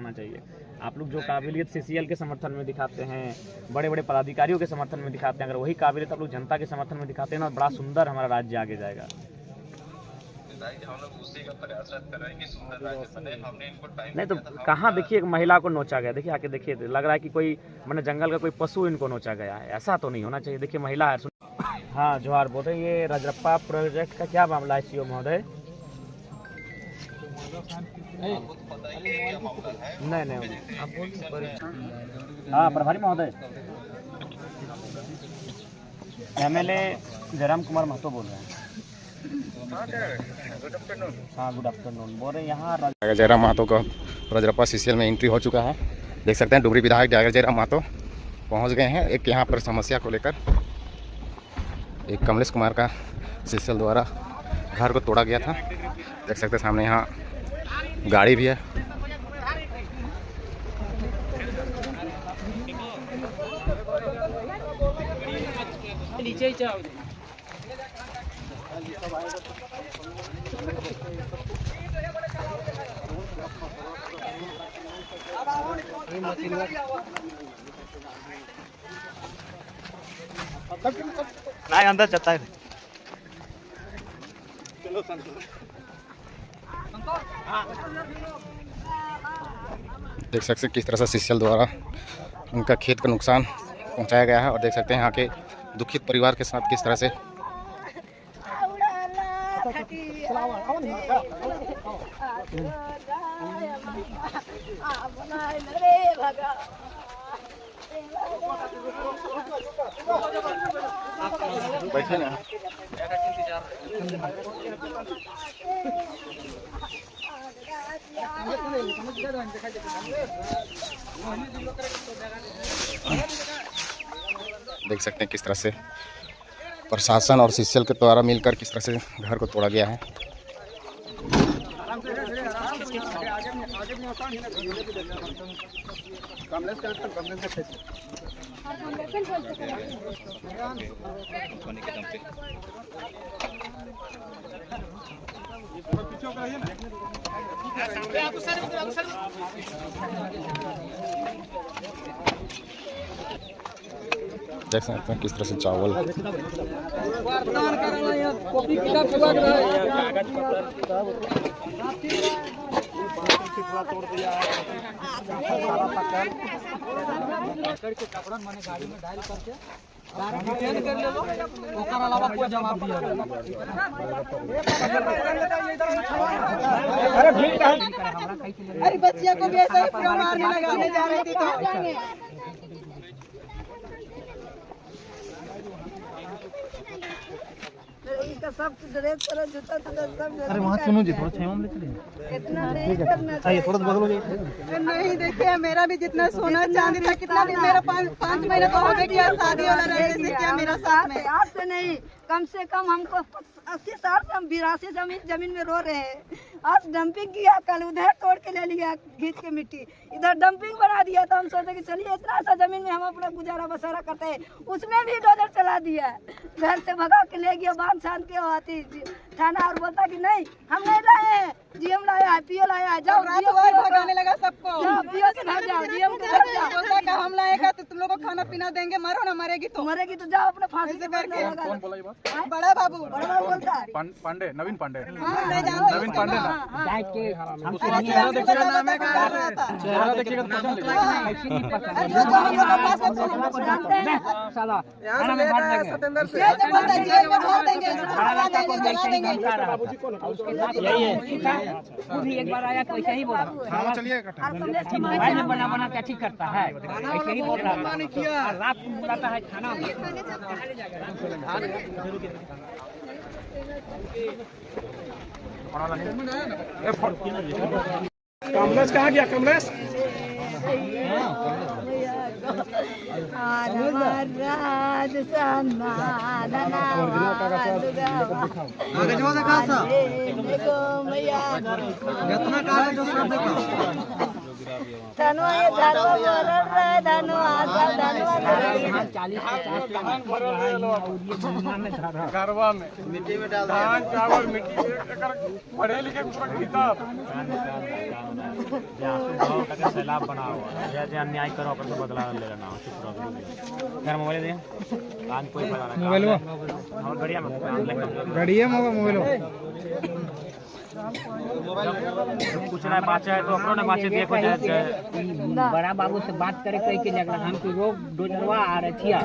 दिखाना चाहिए। आप लोग जो काबिलियत सीसीएल के समर्थन में दिखाते हैं, बड़े बड़े पदाधिकारियों के समर्थन में दिखाते हैं, अगर वही काबिलियत आप लोग जनता के समर्थन में दिखाते हैं ना, बड़ा सुंदर हमारा राज्य आगे जाएगा। नहीं तो कहाँ देखिए एक महिला को नोचा गया, देखिए आके देखिए, लग रहा है कि कोई मैंने जंगल का कोई पशु इनको नोचा गया है, ऐसा तो नहीं होना चाहिए। देखिए महिला है। हाँ जोहार बोल रहे, ये रजरप्पा प्रोजेक्ट का क्या मामला है सीओ महोदय? नहीं आप बोलिए। हाँ प्रभारी महोदय, एमएलए जयराम कुमार महतो बोल रहे हैं। हाँ गुड आफ्टरनून बोल रहे हैं। यहाँ जयराम महतो का रजरप्पा सीसीएल में एंट्री हो चुका है। देख सकते हैं डुमरी विधायक जयराम महतो पहुँच गए हैं। एक यहाँ पर समस्या को लेकर एक कमलेश कुमार का सीसीएल द्वारा घर को तोड़ा गया था। देख सकते हैं सामने यहाँ गाड़ी भी है। नीचे ही जाओ। नहीं अंदर चलता है। देख सकते हैं किस तरह से सीसीएल द्वारा उनका खेत का नुकसान पहुंचाया गया है। और देख सकते हैं यहाँ के दुखित परिवार के साथ किस तरह से बैठे ना। देख सकते हैं किस तरह से प्रशासन और सीसीएल के द्वारा मिलकर किस तरह से घर को तोड़ा गया है। देख सकते हैं किस तरह से चावल गाड़ी में डाल करके अलावा कोई जवाब दिया। अरे बच्चिया को भी ऐसा ही मारने लगाने जा रही थी तो इसका सब ड्रेस तरह जूता सब। अरे वहाँ सुनो जी, थोड़ा छाया में चलिए। इतना नहीं करना चाहिए, थोड़ा बदलो जी। नहीं देखिए मेरा भी जितना सोना चांदी था, कितना दिन मेरा 5 महीने तो हो गए कि शादी वाला रहने से क्या मेरा साथ में। आज से नहीं, कम से कम हमको 80 साल से हम 82 जमीन में रो रहे हैं। आज डंपिंग किया, कल उधर तोड़ के ले लिया घींच के मिट्टी, इधर डंपिंग बना दिया। तो हम सोचे कि चलिए इतना सा जमीन में हम अपना गुजारा बसारा करते हैं, उसमें भी डोजर चला दिया। घर से भगा के ले गया, बांध छान के आती थाना और बोलता कि नहीं हम नहीं लाए हैं, जीएम लाया है, पीओ लाया है। जाओ भगाने लगा सबको, पीओ के घर जाओ, जीएम के घर जाओ। बोलता कि हम लाएगा तो तुम लोग को खाना पीना देंगे, मरो ना, मरेगी तो जाओ अपने फांसी से करके। कौन बोला ये बात? बड़ा बाबू बोलता है पांडे, नवीन पांडे। नवीन पांडे ना चेहरा देखिएगा, नाम है चेहरा देखिएगा तो पसंद एक बार आया तो ऐसे ही बोला, मोबाइल में बना बना क्या ठीक करता है, ऐसे ही बोल रहा है। रात को बुलाता है खाना में। कमलेश कहाँ गया? कमलेश मैया धनवा ये धनवा बोल रहे धनवा सब धनवा 40-50 का पड़ रहा है और ये महीना में धरा गरबा में मिट्टी में डाल धान चावल मिट्टी पढ़े लिखे किताब सैलाब बना हुआ जैसे अन्याय करो अपन तो बदला ले लेना चुप रहो। खैर मोबाइल दे कान कोई पता नहीं मोबाइल और बढ़िया मोबाइल कुछ ना बात है तो अपनों ने बात देखो जाए बड़ा बाबू से बात करे कहीं के जगह हमको रोग डोजरवा आ रही है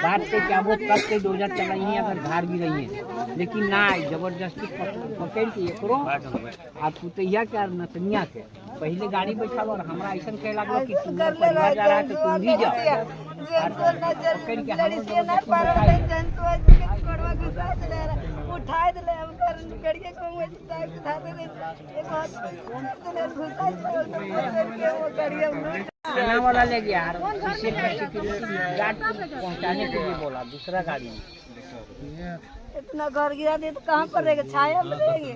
बात से क्या वो कब के डोजर चल रही है अगर धार भी रही है लेकिन ना जबरदस्ती पकड़ के करो आप पुतैया के नतनिया के पहले गाड़ी बैठा और हमरा ऐसा कह लगा कि तुम परिवार जा रहा है तो तुम भी जाओ उठाए दिले हम कर कड़िए को मुझे उठाते दे एक चलने वाला ले गया पहुँचाने के लिए बोला दूसरा गाड़ी इतना घर गिरा दे तो कहाँ पर रहेगा छाया में रहेंगे।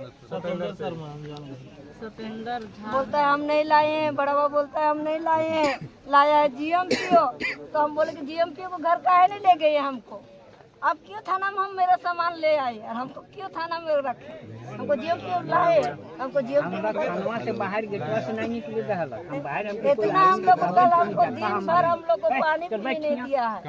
बोलता है हम नहीं लाए हैं, बड़ावा बोलता है हम नहीं लाए हैं, लाया है जीएमपीओ। तो हम बोले कि जीएमपीओ को घर काहे नहीं ले गए हमको, अब क्यों थाना में हम मेरा सामान ले आए और हमको क्यों थाना में रखे, हमको जीएमपीओ लाए, हमको जीएमपीओ से बाहर गेटवा से नहीं निकले हम बाहर इतना हम लोग कल हमको दिन भर हम लोग को पानी भी नहीं दिया है।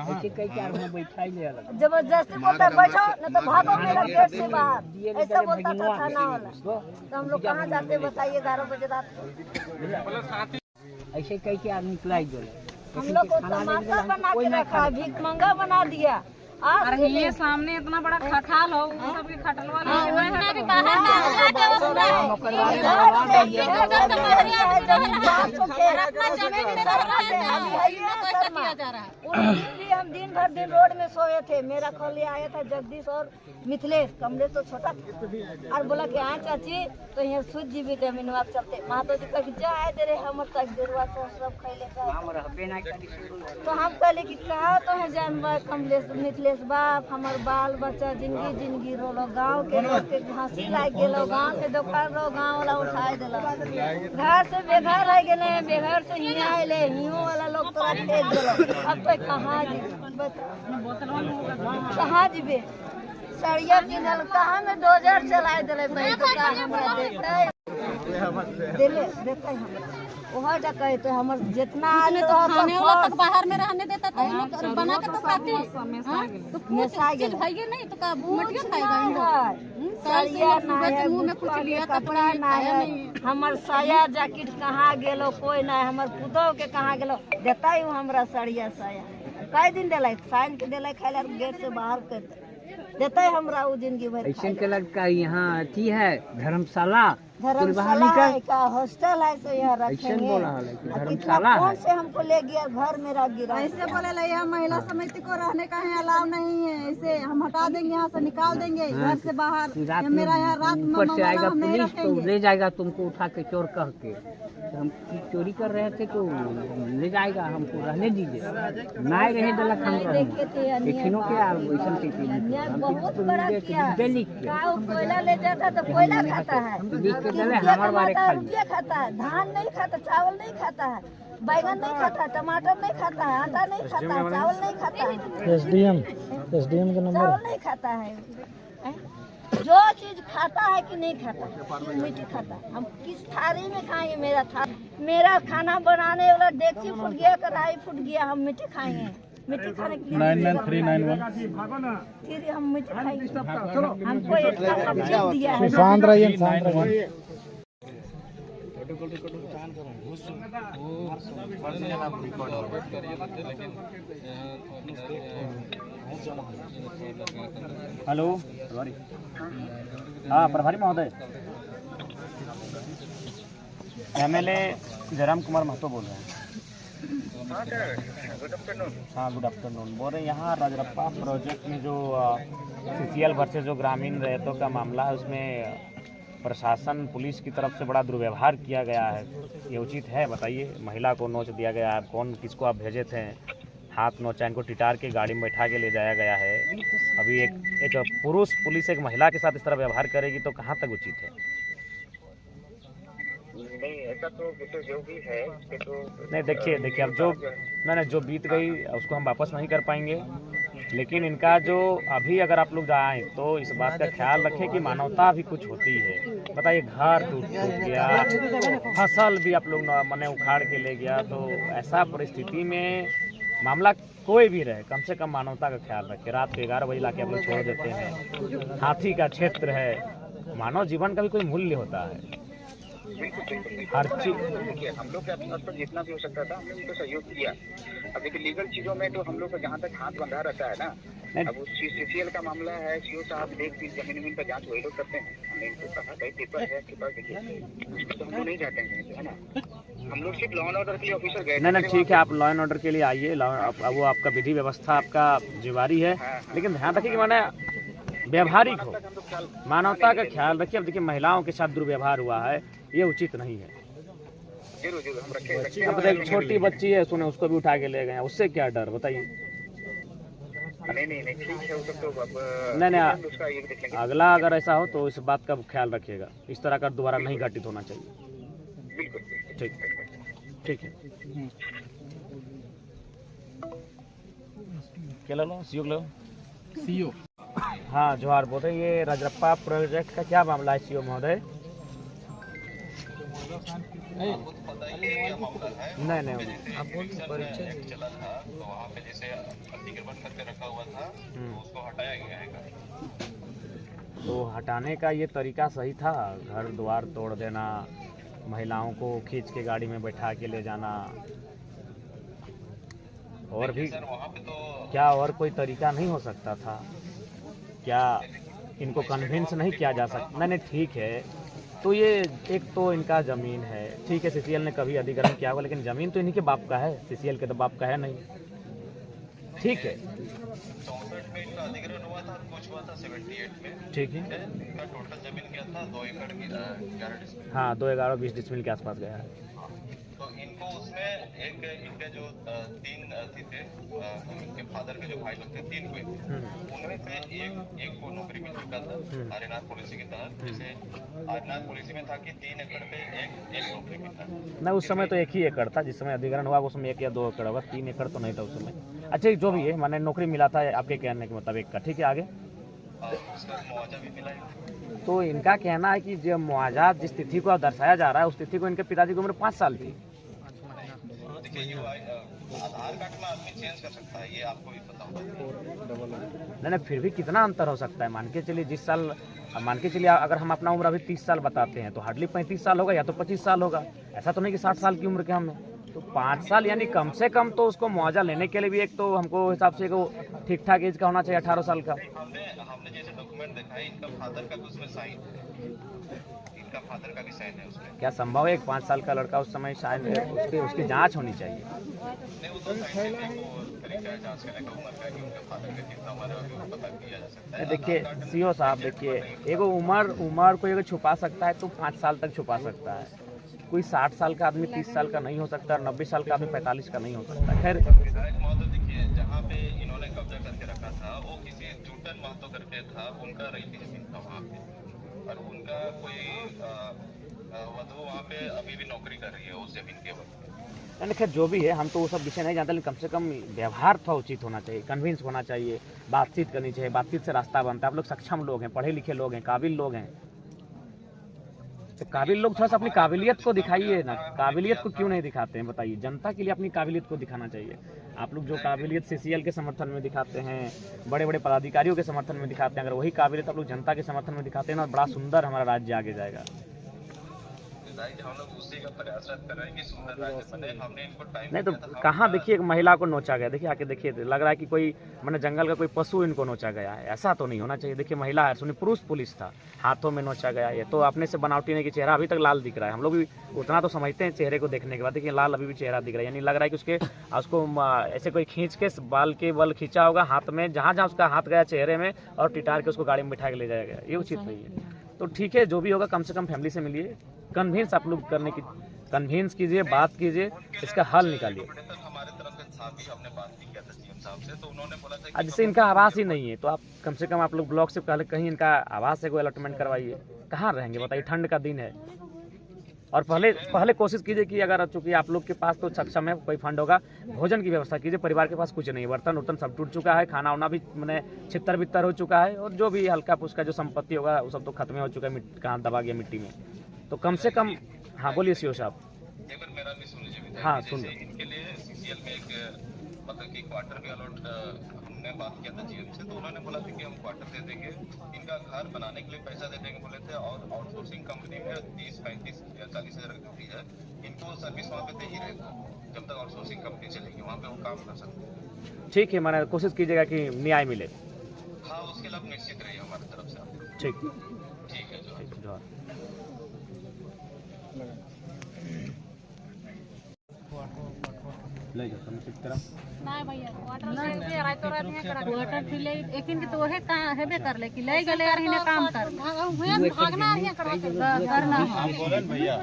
जबरदस्ती बोलता है बैठो न तो भागो मेरा गेट से बाहर, ऐसा बोलता था थाना वाला। तो हम लोग कहाँ जाते बताइए 11 बजे रात को। ऐसे कई के आदमी निकलाई गए, हम लोग को तमाशा बना के रखा, भीख मंगा बना दिया। अरे ये सामने इतना बड़ा खटाल हो सबके खटलवा हम दिन भर दिन रोड में सोए थे। मेरा खोले आया था जगदीश और मिथिलेश, कमलेश तो छोटा था और बोला कि हाँ चाची तो यहाँ सूझ जी विटामिन चलते मातो जी कभी जाए दे रहे हम तक देरवा सब खैले तो हम कहले कि कहा तो है जानवर कमलेश मिथिलेश बाप हमार बाल बच्चा जिंदगी जिंदगी रोलो, गाँव के लोग के घासी लाग गेलो, गाँव के दुकान रो गाँव वाला उठाए दिलो, घर से बेघर रह गए, बेघर से हियाँ आए हियो वाला लोग तोरा भेज दिलो। अब तो कहाँ कहाँ जीबे सड़िया पिनल कहाँ में डोजर चलाए दिले भाई तो का हमरा दिले देते हम वहाँ जा कहे तो हमर जितना आने तो खाने वाला तक बाहर में रहने देता तो लोग बना के तो खाते तो पूछ चीज भाई नहीं तो का मटिया खाएगा सड़िया ना मुंह में कुछ लिया कपड़ा ना है, हमर साया जैकेट कहाँ गेलो कोई ना, हमर पुतौ के कहाँ गेलो देता हूँ हमरा सड़िया साया कई दिन दिलाई साइन के दिलाई खाए गेट से बाहर कर देता है हमरा वो जिंदगी भर। ऐसे के लगता है यहाँ अथी है धर्मशाला का हॉस्टल है तो यहाँ रखेंगे। धर्मशाला कौन से हमको ले गया घर मेरा गिरा, ऐसे बोले यहाँ महिला समिति को रहने का है अलाव नहीं है, ऐसे हम हटा देंगे यहाँ से निकाल देंगे घर से बाहर, मेरा यहाँ रात ऊपर से आएगा पुलिस तो ले जाएगा तुमको उठा के चोर कह के, हम चोरी कर रहे थे तो ले जाएगा, हमको रहने दीजिए ना रहे दलक हम देखिनो के बहुत बड़ा किया, कोयला ले जाता तो कोयला खाता है, रुपया खाता है, धान नहीं खाता, चावल नहीं खाता है, बैगन नहीं खाता, टमाटर नहीं खाता है, आटा नहीं खाता है, चावल नहीं खाता है, एसडीएम का नंबर चावल नहीं खाता है, जो चीज खाता है कि नहीं खाता मीठी खाता है। हम किस थाली में खाएंगे, मेरा खाना बनाने वाला डेक्ची फूट गया, कढ़ाई फूट गया, हम मीठी खाएंगे, मिट्टी खाने के लिए 99391 फिर हम मिट्टी खाएंगे, हमको इतना ऑप्शन दिया है। शांत रहिए शांत रहिए। हेलो हाँ प्रभारी महोदय, एमएलए जयराम कुमार महतो बोल रहे हैं। हाँ गुड आफ्टरनून। बोल रहे यहाँ राजरप्पा प्रोजेक्ट में जो सीसीएल वर्सेस जो ग्रामीण रैयतों का मामला है उसमें प्रशासन पुलिस की तरफ से बड़ा दुर्व्यवहार किया गया है, ये उचित है बताइए? महिला को नोच दिया गया है, कौन किसको आप भेजे थे, हाथ नोचा, इनको टिटार के गाड़ी में बैठा के ले जाया गया है। अभी एक पुरुष पुलिस एक महिला के साथ इस तरह व्यवहार करेगी तो कहाँ तक उचित है? नहीं का तो विषय जो भी है उसके तो नहीं देखिए अब जो मैंने जो बीत गई उसको हम वापस नहीं कर पाएंगे, लेकिन इनका जो अभी अगर आप लोग जाएँ तो इस बात का ख्याल रखें कि मानवता भी कुछ होती है। बताइए, घर टूट गया, फसल भी आप लोग मैंने उखाड़ के ले गया, तो ऐसा परिस्थिति में मामला कोई भी रहे कम से कम मानवता का ख्याल रखें। रात के 11 बजे लाके आप लोग छोड़ देते हैं, हाथी का क्षेत्र है, मानव जीवन का भी कोई मूल्य होता है। हर चीज देखिए हम लोग के स्तर पर जितना भी हो सकता था हमने उनको सहयोग किया। अब देखिए लीगल चीजों में तो हम लोग को जहाँ तक हाथ बंधा रहता है ना, अब उस CCL का मामला है, CO साहब देख जमीन का जांच वही लोग करते हैं। हमने इनको कहा भाई पेपर है आपके पास, देखिए तो हम लोग नहीं जाते हैं, है ना, हम लोग सिर्फ लॉ एंड ऑर्डर के लिए ऑफिसर गए। नहीं ठीक है, आप लॉ एंड ऑर्डर के लिए आइए, वो आपका विधि व्यवस्था आपका जिम्मेवारी है, लेकिन ध्यान रखिए कि मैंने व्यवहारिक हो, मानवता का ख्याल रखिए। अब देखिए महिलाओं के साथ दुर्व्यवहार हुआ है, ये उचित नहीं है। जरूर हम रखें। अब देखिए छोटी बच्ची है, सुने उसको भी उठा के ले गए, उससे क्या डर बताइए। नहीं ठीक है, वो सब तो अब नहीं उसका ये देख लेंगे। अगला अगर ऐसा हो तो इस बात का ख्याल रखिएगा, इस तरह का दोबारा नहीं घटित होना चाहिए। बिल्कुल ठीक है। क्या लो सीओ हाँ जोहार बोल रहे, ये रजरप्पा प्रोजेक्ट का क्या मामला है सीओ महोदय? नहीं आप बोलिए, परिचय चला था तो वहाँ पे जैसे अतिक्रमण करके रखा हुआ था तो उसको हटाया गया है। तो हटाने का ये तरीका सही था? घर द्वार तोड़ देना, महिलाओं को खींच के गाड़ी में बैठा के ले जाना, और भी वहाँ पे तो क्या और कोई तरीका नहीं हो सकता था? क्या इनको कन्विंस नहीं किया जा सकता? नहीं ठीक है, तो ये एक तो इनका ज़मीन है, ठीक है, CCL ने कभी अधिग्रहण किया होगा, लेकिन ज़मीन तो इन्हीं के बाप का है, CCL के तो बाप का है नहीं। ठीक है, 64 में इनका अधिग्रहण हुआ था, कुछ हुआ था 78 में। ठीक है, इनका टोटल जमीन क्या था 2 एकड़ की 11 डिसमिल। हाँ 2-11-20 डिसमिल के आसपास गया है। तो इनको उसमें एक इनके जो 3 अथी थे, इनके फादर के जो भाई लोग थे 3 कोई थे, उनमें से एक को नौकरी मिल चुका था आर्यनाथ पॉलिसी के तहत। जैसे आर्यनाथ पॉलिसी में था कि 3 एकड़ पे एक नौकरी मिलता है। नहीं उस समय तो 1 ही एकड़ था, जिस समय अधिग्रहण हुआ उस समय 1 या 2 एकड़ होगा, 3 एकड़ तो नहीं था उस समय। अच्छा जो भी है, मैंने नौकरी मिला था आपके कहने के मुताबिक का, ठीक है आगे। उसका मुआवजा भी मिला है। तो इनका कहना है कि जो मुआवजा जिस तिथि को दर्शाया जा रहा है उस तिथि को इनके पिताजी की उम्र 5 साल थी। देखिए ये आधार कार्ड में आदमी चेंज कर सकता है, ये आपको भी पता होगा। नहीं फिर भी कितना अंतर हो सकता है? मान के चलिए जिस साल, मान के चलिए अगर हम अपना उम्र अभी 30 साल बताते हैं तो हार्डली 35 साल होगा या तो 25 साल होगा, ऐसा तो नहीं कि 60 साल की उम्र के हम हैं। तो 5 साल यानी कम से कम तो उसको मुआवजा लेने के लिए भी एक तो हमको हिसाब से ठीक ठाक एज का होना चाहिए, 18 साल का। हमने जैसे डॉक्यूमेंट देखा है, इनका फादर का भी उसमें साइन है, इनका फादर का भी साइन है उसमें। क्या संभव है 5 साल का लड़का उस समय शायद उसकी जांच होनी चाहिए? नहीं वो तो साइंटिफिक तरीका है जांच करने का, उम्र का कि उनके फादर का कितना उम्र है वो पता किया जा सकता है। देखिए सीओ साहब, देखिए एगो उम्र को अगर छुपा सकता है तो 5 साल तक छुपा सकता है। कोई 60 साल का आदमी 30 साल का नहीं हो सकता, 90 साल का आदमी 45 का नहीं हो सकता। खैर विधायक महोदय देखिए, जहाँ पे इन्होंने कब्जा करके रखा था वो किसी जूटन महतो करके था, उनका रही जमीन था वहाँ पे, और उनका कोई वधु वहाँ पे अभी भी नौकरी कर रही है उस जमीन के वक्त। नहीं खैर जो भी है, हम तो वो सब विषय नहीं जानते, लेकिन कम से कम व्यवहार थोड़ा उचित होना चाहिए, कन्विंस होना चाहिए, बातचीत करनी चाहिए, बातचीत से रास्ता बनता है। आप लोग सक्षम लोग हैं, पढ़े लिखे लोग हैं, काबिल लोग हैं, तो काबिल लोग थोड़ा सा अपनी काबिलियत को दिखाइए ना। काबिलियत को क्यों नहीं दिखाते हैं बताइए? जनता के लिए अपनी काबिलियत को दिखाना चाहिए। आप लोग जो काबिलियत CCL के समर्थन में दिखाते हैं, बड़े बड़े पदाधिकारियों के समर्थन में दिखाते हैं, अगर वही काबिलियत आप लोग जनता के समर्थन में दिखाते हैं ना, बड़ा सुंदर हमारा राज्य आगे जाएगा। हम लोग उसी का प्रयासरत कर रहे हैं कि सुंदर राज्य बने। हमने इनको टाइम नहीं तो कहाँ देखिए एक महिला को नोचा गया, देखिए आके देखिए, लग रहा है कि कोई मैंने जंगल का कोई पशु इनको नोचा गया है, ऐसा तो नहीं होना चाहिए। देखिए महिला है, सुनिए पुरुष पुलिस था, हाथों में नोचा गया, ये तो अपने से बनावटी नहीं कि चेहरा अभी तक लाल दिख रहा है। हम लोग भी उतना तो समझते हैं चेहरे को देखने के बाद, देखिए लाल अभी भी चेहरा दिख रहा है, यानी लग रहा है कि उसको ऐसे कोई खींच के बाल के बल खींचा होगा हाथ में, जहाँ जहाँ उसका हाथ गया चेहरे में, और टिटार के उसको गाड़ी में बिठा के ले जाया गया, ये उचित नहीं है। तो ठीक है जो भी होगा, कम से कम फैमिली से मिलिए, कन्विंस आप लोग करने की कन्विंस कीजिए, बात कीजिए, इसका हल निकालिए। हमारे तरफ से था भी, हमने बात भी किया था CM साहब से, तो उन्होंने बोला था कि जैसे इनका आवास ही नहीं है तो आप कम से कम आप लोग ब्लॉक से पहले कहीं इनका आवास से कोई अलॉटमेंट करवाइए। कहाँ रहेंगे बताइए, ठंड का दिन है। और पहले कोशिश कीजिए कि अगर चूंकि आप लोग के पास तो सक्षम है, कोई फंड होगा, भोजन की व्यवस्था कीजिए। परिवार के पास कुछ नहीं है, बर्तन उर्तन सब टूट चुका है, खाना वाना भी मैंने छितर बितर हो चुका है, और जो भी हल्का फुल्का जो संपत्ति होगा वो सब तो खत्म हो चुका है, कहाँ दबा गया मिट्टी में। तो कम से कम, हाँ बोलिए सीओ साहब। एक बार मेरा भी सुन लीजिए विधायक। हाँ, जैसे सुन लो। इनके लिए सीसीएल में एक मतलब कि क्वार्टर भी अलॉट हमने बात किया था जीएम से, तो उन्होंने बोला था कि हम क्वार्टर दे देंगे, इनका घर बनाने के लिए पैसा दे देंगे बोले थे, और आउटसोर्सिंग कंपनी में 30, 35 या 40 हज़ार की ड्यूटी है, इनको सर्विस वहाँ पे दे ही रहेगा जब तक आउटसोर्सिंग कंपनी चलेगी, वहाँ पे वो काम कर सकते हैं। ठीक है, मैंने कोशिश कीजिएगा कि न्याय मिले। हाँ, उसके लिए आप निश्चित रहिए हमारी तरफ से। ठीक ठीक है, जो जोहार। ले जाओ तुम ठीक तरह नहीं भैया वाटर फिले लेकिन तो है कहां हेबे कर ले कि ले गेले यार इने काम कर भागना है करना हम बोले भैया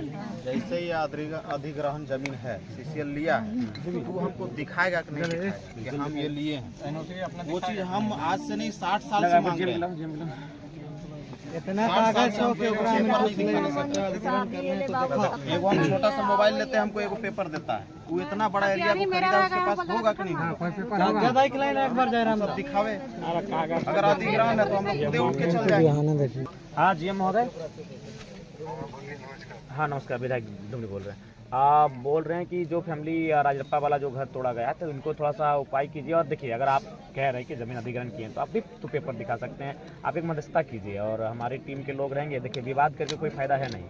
जैसे ही अधिग्रहण जमीन है सीसीएल लिया है तो वो हमको दिखाएगा कि नहीं दिखाएगा कि हम ये लिए हैं। वो चीज हम आज से नहीं 60 साल से मांग रहे हैं। इतना कागज हो के ऊपर नहीं दिखाना सकता। एक हम छोटा सा मोबाइल लेते हैं, हमको एगो पेपर देता है, वो इतना बड़ा एरिया को खरीदा, उसके पास होगा कि नहीं? ज्यादा ही खिलाए एक बार जयराम सब दिखावे। अगर अधिग्रहण है तो हम लोग उठ के चल जाएंगे। हाँ जीएम महोदय। हाँ नमस्कार, विधायक डुमरी बोल रहे हैं। आप बोल रहे हैं कि जो फैमिली राजरप्पा वाला जो घर तोड़ा गया तो इनको थोड़ा सा उपाय कीजिए। और देखिए, अगर आप कह रहे हैं कि ज़मीन अधिग्रहण किए हैं तो आप भी तो पेपर दिखा सकते हैं, आप एक मध्यस्थता कीजिए और हमारी टीम के लोग रहेंगे। देखिए, विवाद करके कोई फ़ायदा है नहीं,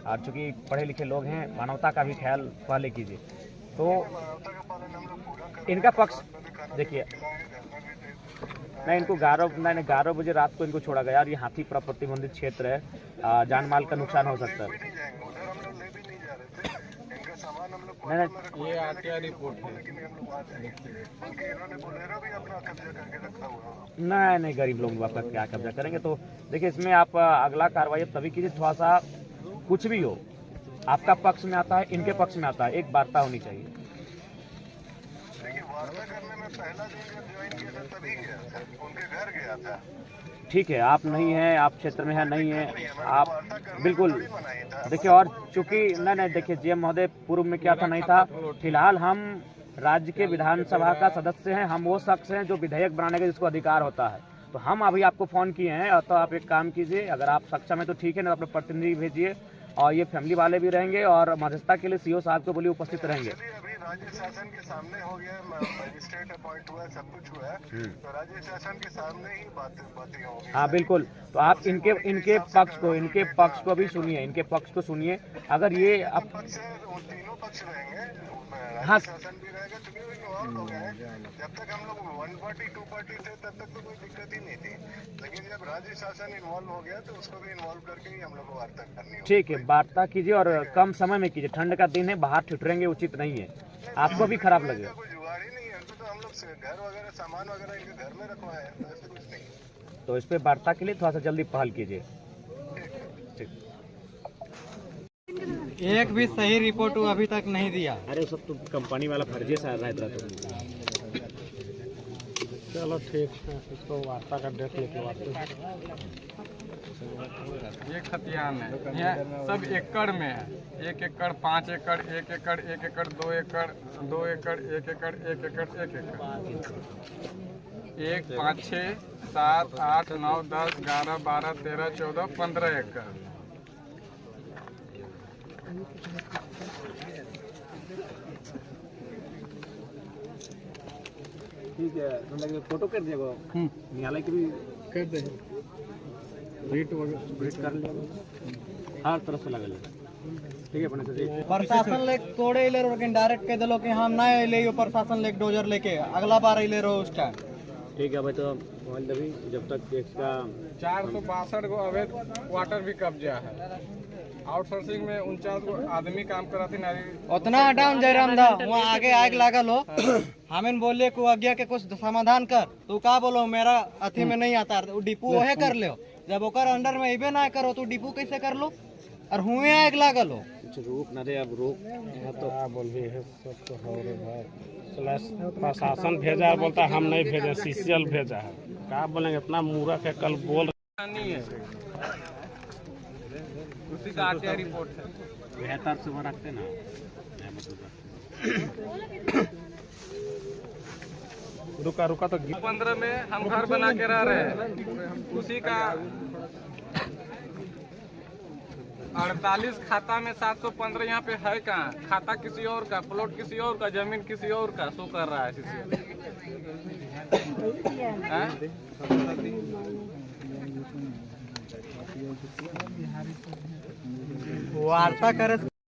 और चूँकि पढ़े लिखे लोग हैं, मानवता का भी ख्याल पहले कीजिए। तो इनका पक्ष देखिए, नहीं इनको 11 बजे रात को इनको छोड़ा गया और ये हाथी प्रतिबंधित क्षेत्र है, जान माल का नुकसान हो सकता है। नहीं, ये आरटीआई रिपोर्ट है। नहीं गरीब लोग आपका क्या कब्जा करेंगे। तो देखिए, इसमें आप अगला कार्रवाई तभी कीजिए, थोड़ा सा कुछ भी हो, आपका पक्ष में आता है, इनके पक्ष में आता है, एक वार्ता होनी चाहिए। ठीक है, आप नहीं हैं, आप क्षेत्र में है नहीं है, आप बिल्कुल देखिए। और चूंकि नहीं देखिए जीएम महोदय, पूर्व में क्या था नहीं था, फिलहाल हम राज्य के विधानसभा का सदस्य हैं, हम वो शख्स हैं जो विधेयक बनाने का जिसको अधिकार होता है। तो हम अभी आपको फ़ोन किए हैं, और तो आप एक काम कीजिए, अगर आप सक्षम हैं तो ठीक है, ना अपने प्रतिनिधि भेजिए, और ये फैमिली वाले भी रहेंगे, और मध्यस्थता के लिए सीओ साहब को बोलिए उपस्थित रहेंगे। राज्य शासन के सामने हो गया, मजिस्ट्रेट अपॉइंट हुआ, सब कुछ हुआ है, तो राज्य शासन के सामने ही बातें होंगी। हाँ बिल्कुल, तो आप इनके पक्ष को भी सुनिए, इनके पक्ष को सुनिए। अगर ये अब तीनों पक्ष रहेंगे, हाँ शासन भी रहेगा, क्योंकि वो इन्वॉल्व हो गए हैं। जब तक हम लोग 1 पार्टी 2 पार्टी थे तब तक तो कोई दिक्कत ही नहीं थी, लेकिन जब राज्य शासन इन्वॉल्व हो गया तो उसको भी इन्वॉल्व करके ही हम लोग को वार्ता करनी होगी। ठीक है, वार्ता कीजिए और कम समय में कीजिए, ठंड का दिन है, बाहर ठिठुरेंगे उचित नहीं है, आपको भी खराब लगेगा। कोई जुगाड़ ही नहीं है, तो हम लोग घर वगैरह सामान वगैरह इनके घर में रखवाए हैं, ऐसा कुछ नहीं। तो इस पे वार्ता के लिए थोड़ा सा जल्दी पहल कीजिए। ठीक, एक भी सही रिपोर्ट वो अभी तक नहीं दिया। अरे सब तो कंपनी वाला फर्जी सा रहता है। चलो ठीक है, इसको वार्ता का डेट निकलवा दो। ये खतियान है, ये सब एकड़ में है, 1 एकड़, 5 एकड़, 1 एकड़, 1 एकड़, 2 एकड़, 2 एकड़, 1 एकड़, 1 एकड़, 1 एकड़, 1, 5, 6, 7, 8, 9, 10, 11, 12, 13, 14, 15 एकड़। ठीक है, तो फोटो कर दिएगा, न्यायालय की भी कर दे, भेंट कर लिया, हर तरफ से लगे। ठीक है अपने से प्रशासन ले तोड़े ले रहो, लेकिन डायरेक्ट कह दिलो कि हम ना ले प्रशासन ले डोजर लेके अगला बार ले रहो उस टाइम। ठीक है भाई, तो मोबाइल दबी जब तक इसका 462 गो अवैध वाटर भी कब्जा है। आउटसोर्सिंग में 49 गो आदमी काम कराती नारी उतना हटाम जयराम दा, वहाँ आगे आग लागल हो। हमें बोले को आज्ञा के कुछ समाधान कर, तो का बोलो मेरा अथी में नहीं आता, डिपू वहे कर ले। जब ओकर अंडर में इबे ना करो तो डिपू कैसे कर लो, और हुए आग लागल हो। रोक ना दे, अब रोक तो बोल भी है सब तो हो रे भाई, प्रशासन भेजा बोलता हम नहीं भेजे, सीसीएल भेजा है, क्या बोलेंगे, इतना मूर्ख है। कल बोल नहीं है उसी का आरटीआई रिपोर्ट है। बेहतर से वो रखते ना। रुका रुका तो 15 में हम घर बना के रह रहे हैं, उसी का 48 खाता में 715 यहाँ पे है कहाँ? खाता किसी और का, प्लॉट किसी और का, जमीन किसी और का शो कर रहा है सीसीएल। वार्ता करे